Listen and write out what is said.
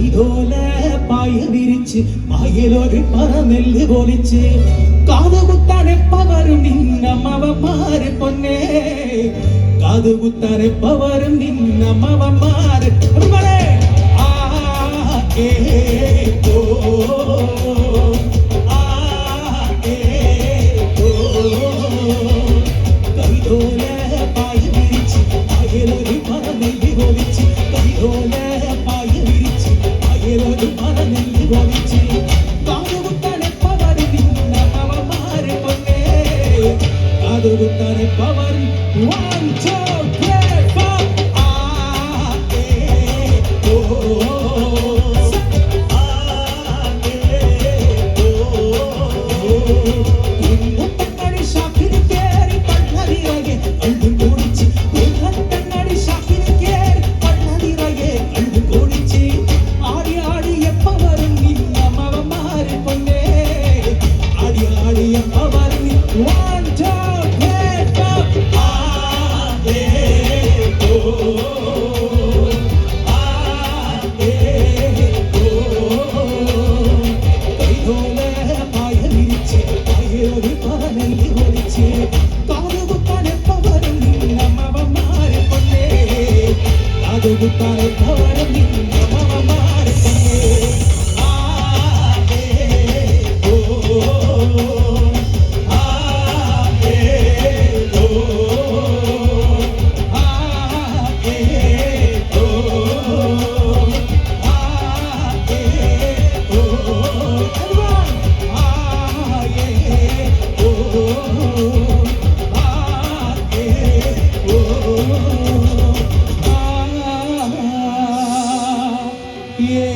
കൈതോല പായ വിരിച്ച് പായലൊരു പറനെല്ല് പൊലിച്ച് കാതുകുത്താനെപ്പവരും നിന്നമ്മവന്മാരെ പൊന്നേ കാതുകുത്താനെപ്പവരും നിന്നമ്മവന്മാരെ ആ ഏ ഓ ആ ഏ ഓ കൈതോല പായ വിരിച്ച് പായലൊരു പറനെല്ല് പൊലിച്ച് കൈതോല പായ വിരിച്ച് പായലൊരു പറനെല്ല് പൊലിച്ച് കാതുകുത്താനെപ്പവരും നിന്നമ്മവന്മാരെ പൊന്നേ കാതുകുത്താനെപ്പവരും 1, 2, 3, 4 ആ ഏ ഓ ആ ഏ ഓ ഉന്നതങ്ങടി ഷാക്കിന് കേറി പള്ളതിറയെ കണ്ടു കുടിച്ച് ഉന്നതങ്ങടി ഷാക്കിന് കേറി പള്ളതിറയെ കണ്ടു കുടിച്ച് ആടി ആടി എപ്പവരും നിന്നമ്മവന്മാരെ പൊന്നേ ആടി ആടി എപ്പവരും 1, 2, 3, 4 ആ ഏ ഓ ആ ഏ ഓ കൈതോല പായ വിരിച്ച് പായലൊരു പറനെല്ല് പൊലിച്ച് കാതുകുത്താനെപ്പവരും നിന്നമ്മവന്മാരെ പൊന്നേ കാതുകുത്താനെപ്പവരും നിന്നമ്മവന്മാരെ പൊന്നേ ആ ഏ ഓ ആ ഏ ഓ ആ ഏ ഓ ആ ഏ ഓ everyone ആ ഏ ഓ ആ ഏ ഓ ആ ഏ